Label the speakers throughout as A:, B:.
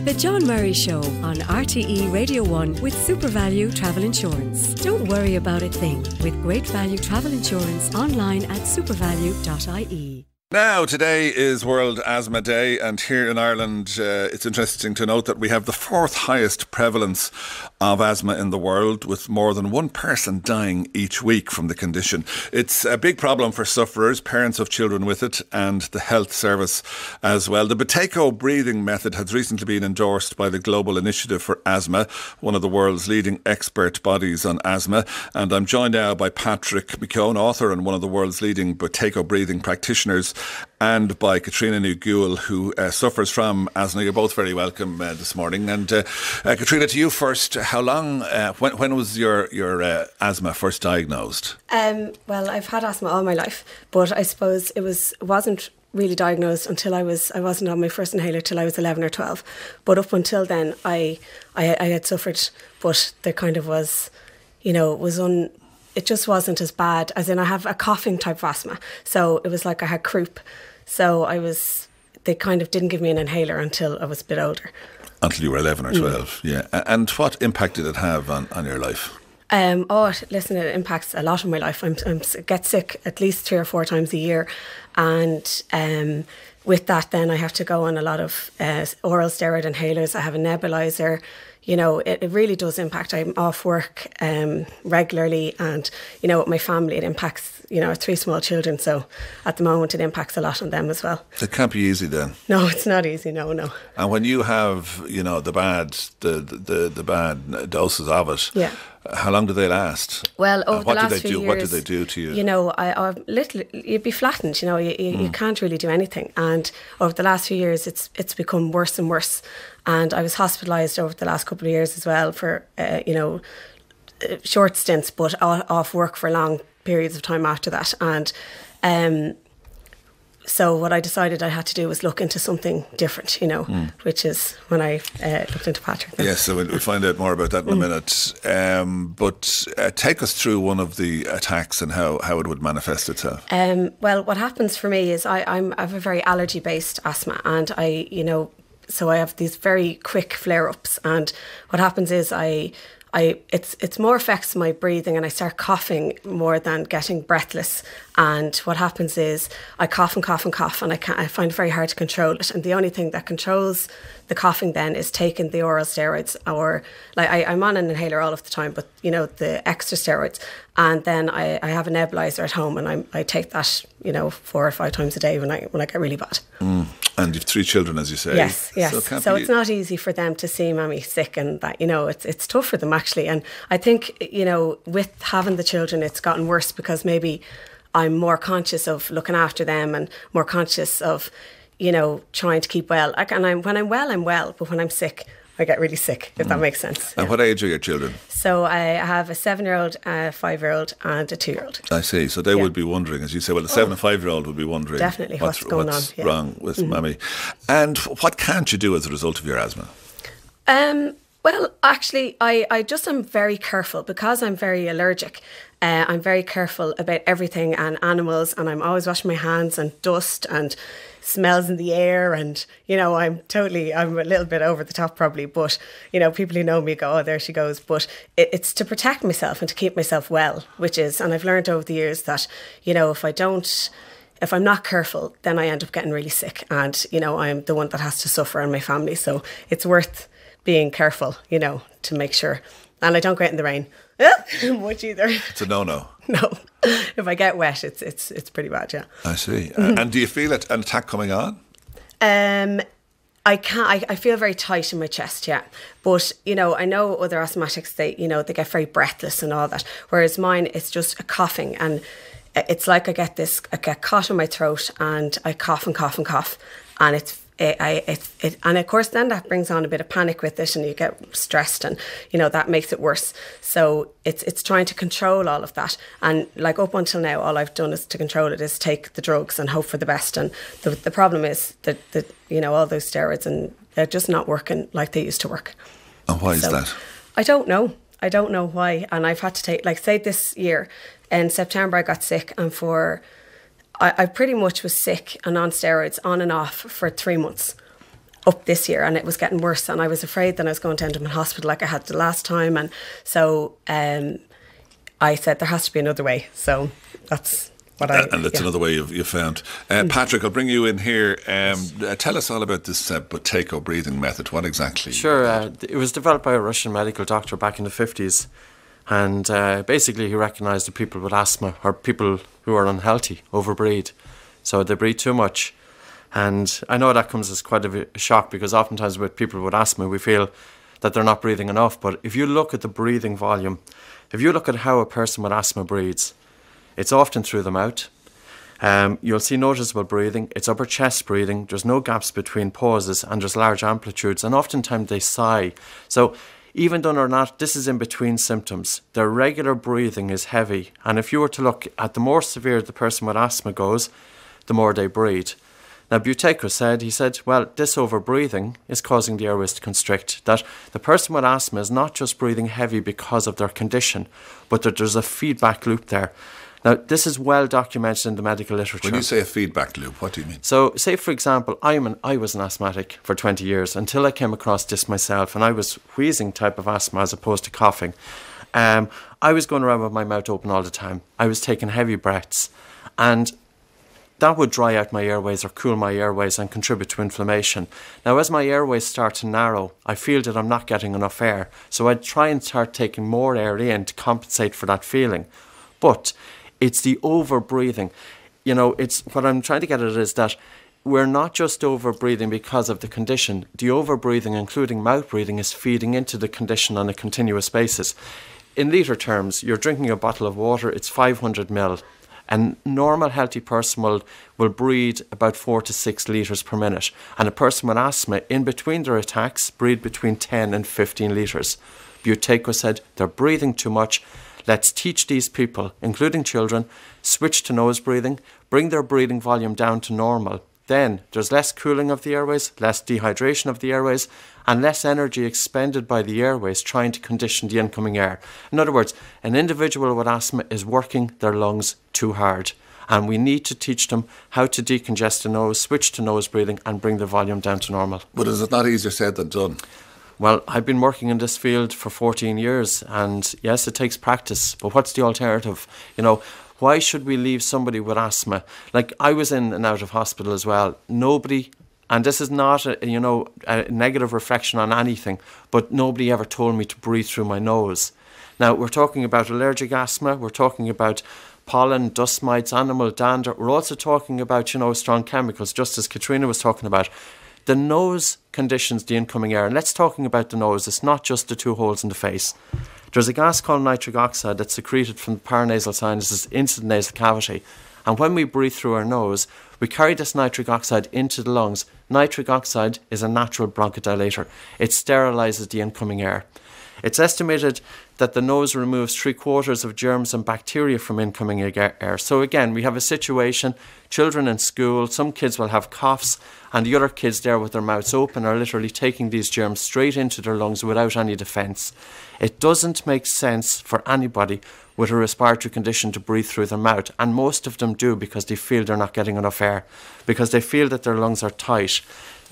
A: The John Murray Show on RTE Radio 1 with SuperValue Travel Insurance. Don't worry about a thing with great value travel insurance online at supervalue.ie.
B: Now, today is World Asthma Day, and here in Ireland, it's interesting to note that we have the fourth highest prevalence of asthma in the world, with more than one person dying each week from the condition. It's a big problem for sufferers, parents of children with it, and the health service as well. The Buteyko breathing method has recently been endorsed by the Global Initiative for Asthma, one of the world's leading expert bodies on asthma. And I'm joined now by Patrick McKeown, author and one of the world's leading Buteyko breathing practitioners, and by Katrina Nguyen, who suffers from asthma. You're both very welcome this morning. And Katrina, to you first. How long? When was your asthma first diagnosed?
C: Well, I've had asthma all my life, but I suppose it wasn't really diagnosed until I wasn't on my first inhaler till I was 11 or 12. But up until then, I had suffered, but there kind of was, it just wasn't as bad. As in, I have a coughing type of asthma, so it was like I had croup. So they kind of didn't give me an inhaler until I was a bit older.
B: Until you were 11 or 12, yeah. And what impact did it have on your life?
C: Listen, it impacts a lot of my life. I get sick at least 3 or 4 times a year, and with that, then I have to go on a lot of oral steroid inhalers. I have a nebulizer. It really does impact. I'm off work regularly, and with my family, it impacts. I have 3 small children, so at the moment it impacts a lot on them as well.
B: It can't be easy then.
C: No, it's not easy. No.
B: And when you have, the bad doses of it,
C: yeah.
B: How long do they last?
C: Well, over the last few years,
B: what did they do to you?
C: You'd be flattened. You can't really do anything. And over the last few years, it's become worse and worse. And I was hospitalised over the last couple of years as well for short stints, but off work for long periods of time after that. And so what I decided I had to do was look into something different, which is when I looked into Patrick.
B: Yes, so we'll find out more about that in a minute. But take us through one of the attacks and how it would manifest itself.
C: Well, what happens for me is I have a very allergy-based asthma, and so I have these very quick flare-ups. And what happens is it's more affects my breathing, and I start coughing more than getting breathless. And what happens is I cough and cough and cough, and I find it very hard to control it. And the only thing that controls the coughing then is taking the oral steroids, or I'm on an inhaler all of the time, but the extra steroids. And then I have a nebulizer at home, and I take that 4 or 5 times a day when I get really bad.
B: And you've 3 children, as you say.
C: Yes. So it's not easy for them to see Mammy sick, and that it's tough for them actually. And I think with having the children, it's gotten worse because maybe I'm more conscious of looking after them and more conscious of trying to keep well. When I'm well, I'm well, but when I'm sick, I get really sick, if that makes sense.
B: And what age are your children?
C: So I have a 7-year-old, a 5-year-old and a 2-year-old.
B: I see. So they would be wondering, as you say, well, the 7 and 5-year-old would be wondering
C: definitely what's going on.
B: What's wrong with Mammy. And what can't you do as a result of your asthma?
C: Well, actually, I just am very careful because I'm very allergic. I'm very careful about everything and animals, and I'm always washing my hands, and dust and smells in the air, and I'm a little bit over the top probably, but people who know me go, oh, there she goes. But it's to protect myself and to keep myself well, and I've learned over the years that if I'm not careful, then I end up getting really sick, and I'm the one that has to suffer in my family. So it's worth being careful, to make sure. And I don't go out in the rain much either.
B: It's a no.
C: No. If I get wet, it's pretty bad, yeah.
B: I see. And do you feel an attack coming on?
C: I feel very tight in my chest, yeah. But, I know other asthmatics, they get very breathless and all that. Whereas mine, it's just a coughing, and it's like I get caught in my throat, and I cough and cough and cough. And and of course then that brings on a bit of panic with it, and you get stressed, and that makes it worse. So it's trying to control all of that, and up until now all I've done is to control it is take the drugs and hope for the best. And the problem is that all those steroids, and they're just not working like they used to work.
B: And why is that?
C: I don't know why. And I've had to take, say this year in September I got sick, and I pretty much was sick and on steroids on and off for 3 months. up this year, and it was getting worse, and I was afraid that I was going to end up in hospital like I had the last time. And so I said there has to be another way. So that's what
B: and that's another way you found. Patrick, I'll bring you in here. Tell us all about this Buteyko breathing method. What exactly?
D: Sure. It was developed by a Russian medical doctor back in the 50s. And basically he recognised that people with asthma or people who are unhealthy overbreathe. So they breathe too much. And I know that comes as quite a shock, because oftentimes with people with asthma we feel that they're not breathing enough. But if you look at the breathing volume, if you look at how a person with asthma breathes, it's often through the mouth. You'll see noticeable breathing. It's upper chest breathing. There's no gaps between pauses, and there's large amplitudes, and oftentimes they sigh. So even though they're not, this is in between symptoms. Their regular breathing is heavy. And if you were to look at the more severe the person with asthma goes, the more they breathe. Now, Buteyko said, well, this over-breathing is causing the airways to constrict, that the person with asthma is not just breathing heavy because of their condition, but that there's a feedback loop there. Now, this is well documented in the medical literature.
B: When you say a feedback loop, what do you mean?
D: So, say, for example, I was an asthmatic for 20 years until I came across this myself, and I was wheezing type of asthma as opposed to coughing. I was going around with my mouth open all the time. I was taking heavy breaths, and that would dry out my airways or cool my airways and contribute to inflammation. Now, as my airways start to narrow, I feel that I'm not getting enough air. So I'd try and start taking more air in to compensate for that feeling. But it's the over-breathing. You know, it's what I'm trying to get at is that we're not just over-breathing because of the condition. The over-breathing, including mouth breathing, is feeding into the condition on a continuous basis. In litre terms, you're drinking a bottle of water, it's 500 ml. A normal healthy person will breathe about 4 to 6 litres per minute. And a person with asthma, in between their attacks, breathe between 10 and 15 litres. Buteyko said they're breathing too much. Let's teach these people, including children, switch to nose breathing, bring their breathing volume down to normal. Then there's less cooling of the airways, less dehydration of the airways, and less energy expended by the airways trying to condition the incoming air. In other words, an individual with asthma is working their lungs too hard, and we need to teach them how to decongest the nose, switch to nose breathing, and bring the volume down to normal.
B: But is it not easier said than done?
D: Well, I've been working in this field for 14 years, and yes, it takes practice, but what's the alternative? You know, why should we leave somebody with asthma? Like, I was in and out of hospital as well. Nobody, and this is not a negative reflection on anything, but nobody ever told me to breathe through my nose. Now, we're talking about allergic asthma, we're talking about pollen, dust mites, animal dander. We're also talking about, strong chemicals, just as Katrina was talking about. The nose conditions the incoming air. And let's talking about the nose. It's not just the two holes in the face. There's a gas called nitric oxide that's secreted from the paranasal sinuses into the nasal cavity. And when we breathe through our nose, we carry this nitric oxide into the lungs. Nitric oxide is a natural bronchodilator. It sterilises the incoming air. It's estimated that the nose removes 3/4 of germs and bacteria from incoming air. So again, we have a situation, children in school, some kids will have coughs, and the other kids there with their mouths open are literally taking these germs straight into their lungs without any defence. It doesn't make sense for anybody with a respiratory condition to breathe through their mouth, and most of them do because they feel they're not getting enough air, because they feel that their lungs are tight.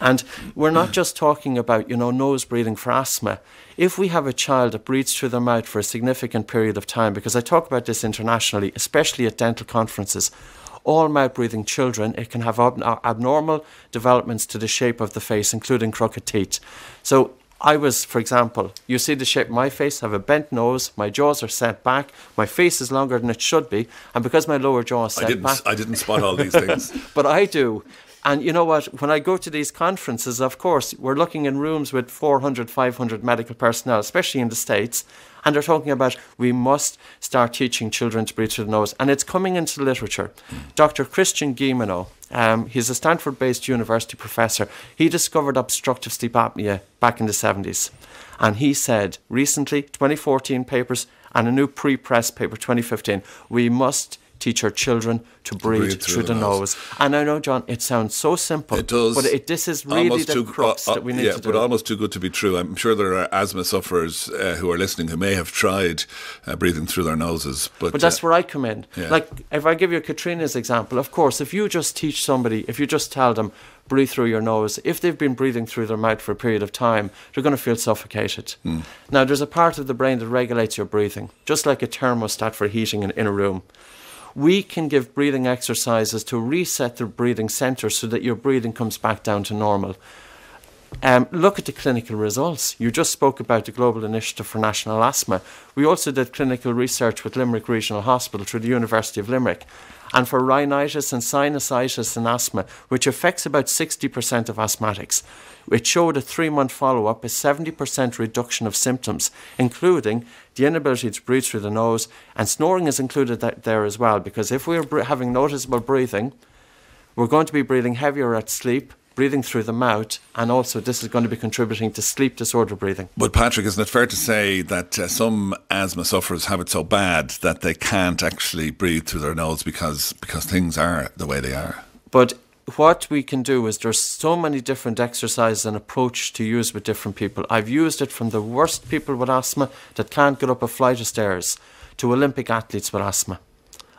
D: And we're not just talking about, nose breathing for asthma. If we have a child that breathes through their mouth for a significant period of time, because I talk about this internationally, especially at dental conferences, all mouth-breathing children, it can have abnormal developments to the shape of the face, including crooked teeth. So I was, for example, you see the shape of my face, I have a bent nose, my jaws are set back, my face is longer than it should be, and because my lower jaw is set back...
B: I didn't spot all these things.
D: But I do. And you know what, when I go to these conferences, of course, we're looking in rooms with 400, 500 medical personnel, especially in the States, and they're talking about we must start teaching children to breathe through the nose. And it's coming into the literature. Dr. Christian Guilleminault, he's a Stanford-based university professor. He discovered obstructive sleep apnea back in the 70s. And he said recently, 2014 papers and a new pre-press paper, 2015, we must teach our children to breathe through the nose. And I know, John, it sounds so simple.
B: It does.
D: But this is really the crux that we need to do.
B: But almost too good to be true. I'm sure there are asthma sufferers who are listening who may have tried breathing through their noses. But
D: that's where I come in.
B: Yeah.
D: Like, if I give you Katrina's example, of course, if you just teach somebody, if you just tell them, breathe through your nose, if they've been breathing through their mouth for a period of time, they're going to feel suffocated. Now, there's a part of the brain that regulates your breathing, just like a thermostat for heating in a room. We can give breathing exercises to reset the breathing centre so that your breathing comes back down to normal. Look at the clinical results. You just spoke about the Global Initiative for National Asthma. We also did clinical research with Limerick Regional Hospital through the University of Limerick. And for rhinitis and sinusitis and asthma, which affects about 60% of asthmatics, it showed a 3-month follow-up, a 70% reduction of symptoms, including the inability to breathe through the nose, and snoring is included there as well, because if we're having noticeable breathing, we're going to be breathing heavier at sleep, breathing through the mouth, and also this is going to be contributing to sleep disorder breathing.
B: But Patrick, isn't it fair to say that some asthma sufferers have it so bad that they can't actually breathe through their nose because things are the way they are?
D: But what we can do is there's so many different exercises and approach to use with different people. I've used it from the worst people with asthma that can't get up a flight of stairs to Olympic athletes with asthma.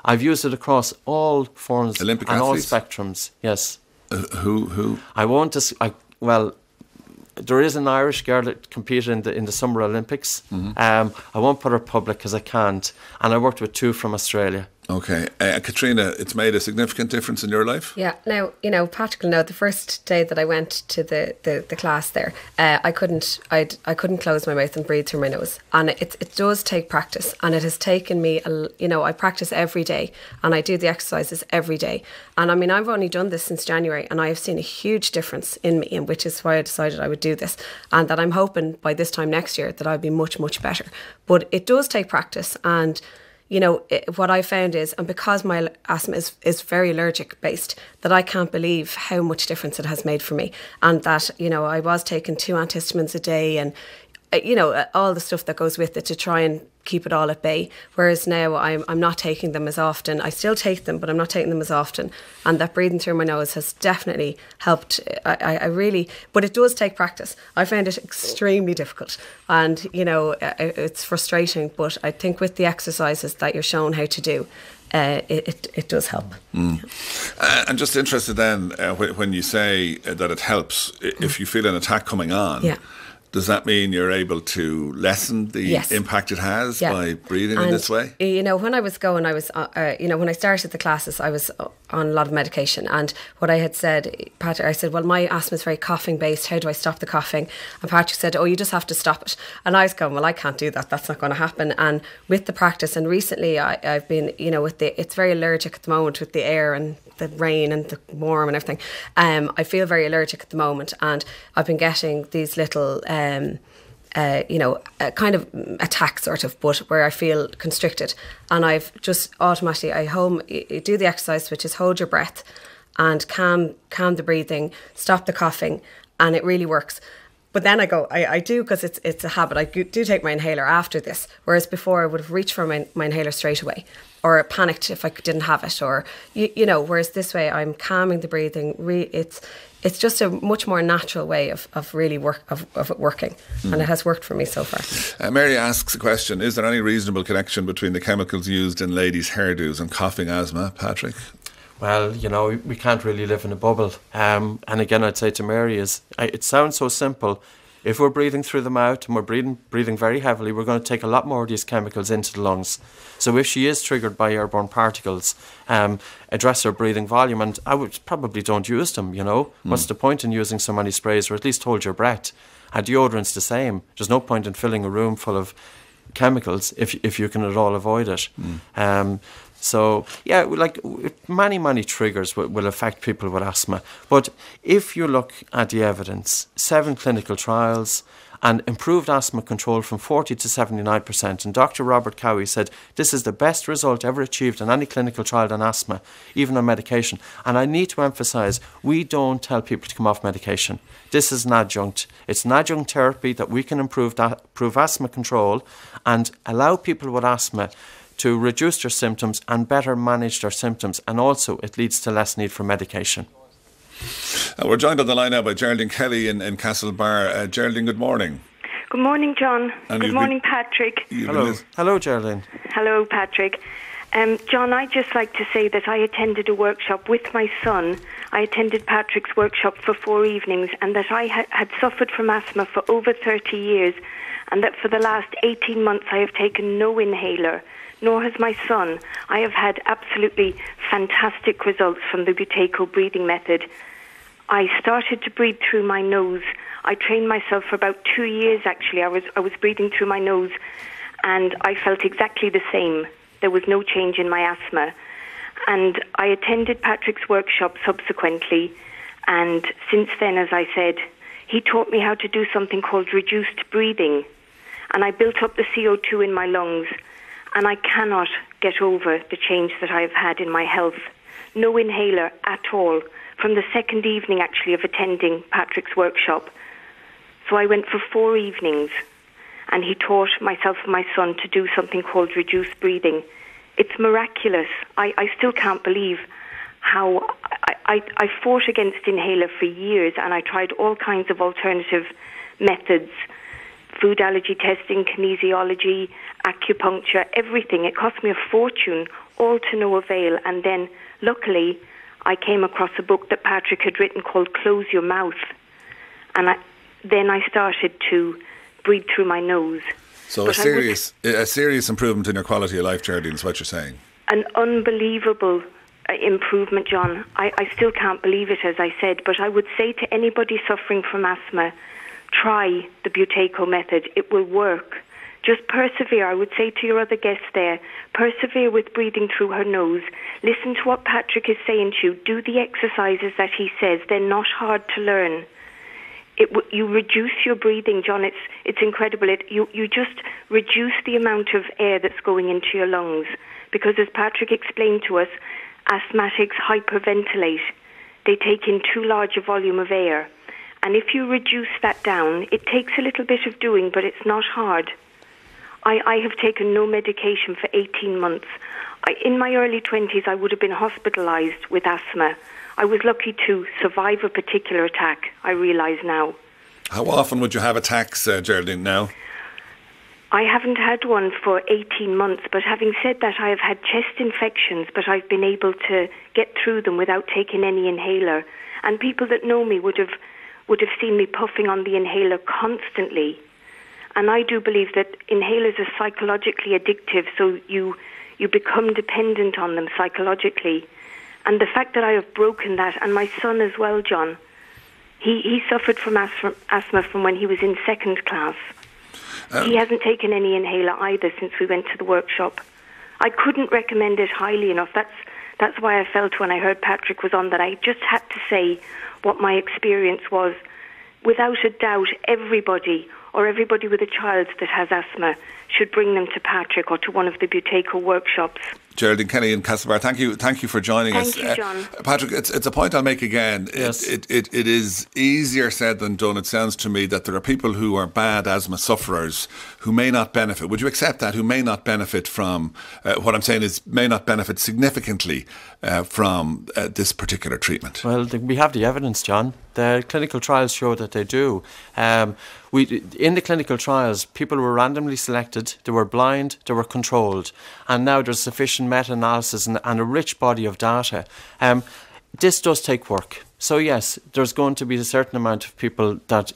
D: I've used it across all forms
B: Olympic
D: and
B: athletes?
D: all spectrums, yes.
B: Who?
D: I won't. Well, there is an Irish girl that competed in the Summer Olympics. I won't put her public because I can't. And I worked with 2 from Australia.
B: Okay. Katrina, it's made a significant difference in your life?
C: Yeah. Now, Patrick will know the first day that I went to the class there, I couldn't close my mouth and breathe through my nose. And it does take practice. And it has taken me, I practice every day and I do the exercises every day. And I mean, I've only done this since January and I have seen a huge difference in me, and which is why I decided I would do this. And that I'm hoping by this time next year that I'll be much, much better. But it does take practice. And what I found is, and because my asthma is very allergic based, that I can't believe how much difference it has made for me. And that, I was taking 2 antihistamines a day and, all the stuff that goes with it to try and keep it all at bay. Whereas now I'm not taking them as often. I still take them, but I'm not taking them as often. And that breathing through my nose has definitely helped. But it does take practice. I found it extremely difficult. And, it's frustrating. But I think with the exercises that you're shown how to do, it does help.
B: I'm just interested then, when you say that it helps, if you feel an attack coming on, does that mean you're able to lessen the impact it has by breathing in this way?
C: When I was going, when I started the classes, I was on a lot of medication. And what I had said, Patrick, I said, well, my asthma is very coughing based. How do I stop the coughing? And Patrick said, oh, you just have to stop it. And I was going, well, I can't do that. That's not going to happen. And with the practice, and recently I've been, it's very allergic at the moment with the air and the rain and the warm and everything. I feel very allergic at the moment, and I've been getting these little kind of attacks sort of, but where I feel constricted, and I've just automatically you do the exercise, which is hold your breath and calm the breathing, stop the coughing, and it really works. But then I do, because it's a habit, I do take my inhaler after this, whereas before I would have reached for my inhaler straight away, or panicked if I didn't have it, or, whereas this way I'm calming the breathing. It's just a much more natural way of it working, and it has worked for me so far.
B: Mary asks a question: is there any reasonable connection between the chemicals used in ladies' hairdos and coughing asthma, Patrick?
D: Well, we can't really live in a bubble. And again, I'd say to Mary it sounds so simple. If we're breathing through the mouth and we're breathing very heavily, we're going to take a lot more of these chemicals into the lungs. So if she is triggered by airborne particles, address her breathing volume. And I would probably don't use them, What's the point in using so many sprays? Or at least hold your breath. And deodorant's the same. There's no point in filling a room full of chemicals if you can at all avoid it. So, yeah, many triggers will affect people with asthma. But if you look at the evidence, 7 clinical trials and improved asthma control from 40 to 79%. And Dr. Robert Cowie said this is the best result ever achieved in any clinical trial on asthma, even on medication. And I need to emphasise, we don't tell people to come off medication. This is an adjunct. It's an adjunct therapy that we can improve asthma control and allow people with asthma to reduce their symptoms and better manage their symptoms, and also it leads to less need for medication.
B: We're joined on the line now by Geraldine Kelly in Castlebar. Geraldine, good morning.
E: Good morning, John.
B: And
E: good morning, Patrick.
D: Hello, Geraldine.
E: Hello, Patrick. John, I'd just like to say that I attended a workshop with my son. I attended Patrick's workshop for 4 evenings, and that I had suffered from asthma for over 30 years, and that for the last 18 months I have taken no inhaler, nor has my son. I have had absolutely fantastic results from the Buteyko breathing method. I started to breathe through my nose. I trained myself for about 2 years, actually. I was breathing through my nose, and I felt exactly the same. There was no change in my asthma. And I attended Patrick's workshop subsequently, and since then, as I said, he taught me how to do something called reduced breathing, and I built up the CO2 in my lungs, and I cannot get over the change that I have had in my health. No inhaler at all, from the second evening, actually, of attending Patrick's workshop. So I went for 4 evenings, and he taught myself and my son to do something called reduced breathing. It's miraculous. I still can't believe how I fought against inhaler for years, and I tried all kinds of alternative methods, food allergy testing, kinesiology, acupuncture, everything. It cost me a fortune, all to no avail. And then, luckily, I came across a book that Patrick had written called Close Your Mouth. And then I started to breathe through my nose.
B: So a serious improvement in your quality of life, Geraldine, is what you're saying.
E: An unbelievable improvement, John. I still can't believe it, as I said, but I would say to anybody suffering from asthma, try the Buteyko method. It will work. Just persevere. I would say to your other guests there, persevere with breathing through her nose. Listen to what Patrick is saying to you. Do the exercises that he says. They're not hard to learn. You reduce your breathing, John. It's incredible. You just reduce the amount of air that's going into your lungs. Because as Patrick explained to us, asthmatics hyperventilate. They take in too large a volume of air. And if you reduce that down, it takes a little bit of doing, but it's not hard. I have taken no medication for 18 months. In my early 20s, I would have been hospitalised with asthma. I was lucky to survive a particular attack, I realise now.
B: How often would you have attacks, Geraldine, now?
E: I haven't had one for 18 months, but having said that, I have had chest infections, but I've been able to get through them without taking any inhaler. And people that know me would have seen me puffing on the inhaler constantly. And I do believe that inhalers are psychologically addictive, so you become dependent on them psychologically. And the fact that I have broken that, and my son as well, John, he suffered from asthma from when he was in second class. He hasn't taken any inhaler either since we went to the workshop. I couldn't recommend it highly enough. That's why I felt when I heard Patrick was on that I just had to say what my experience was. Without a doubt, everybody with a child that has asthma should bring them to Patrick or to one of the Buteyko workshops.
B: Geraldine Kelly in Castlebar, thank you for joining us.
E: Thank you, John.
B: Patrick, it's a point I'll make again.
D: Yes.
B: It is easier said than done. It sounds to me that there are people who are bad asthma sufferers who may not benefit. Would you accept that? Who may not benefit from, what I'm saying is may not benefit significantly from this particular treatment?
D: Well, we have the evidence, John. The clinical trials show that they do. In the clinical trials, people were randomly selected, they were blind, they were controlled, and now there's sufficient meta-analysis and a rich body of data. This does take work. So yes, there's going to be a certain amount of people that,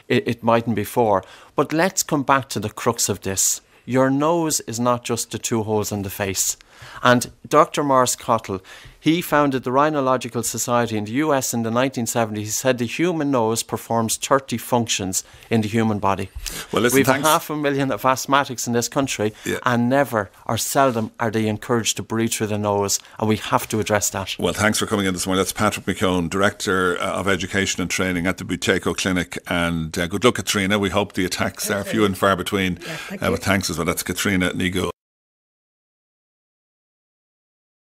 D: it mightn't be for. But let's come back to the crux of this. Your nose is not just the 2 holes in the face. And Dr. Morris Cottle, he founded the Rhinological Society in the US in the 1970s. He said the human nose performs 30 functions in the human body.
B: Well, listen,
D: we have 500,000 of asthmatics in this country, and never or seldom are they encouraged to breathe through the nose, and we have to address that.
B: Well, thanks for coming in this morning. That's Patrick McKeown, Director of Education and Training at the Buteyko Clinic. And good luck, Katrina. We hope the attacks are few and far between. But thanks as well. That's Katrina Nigo.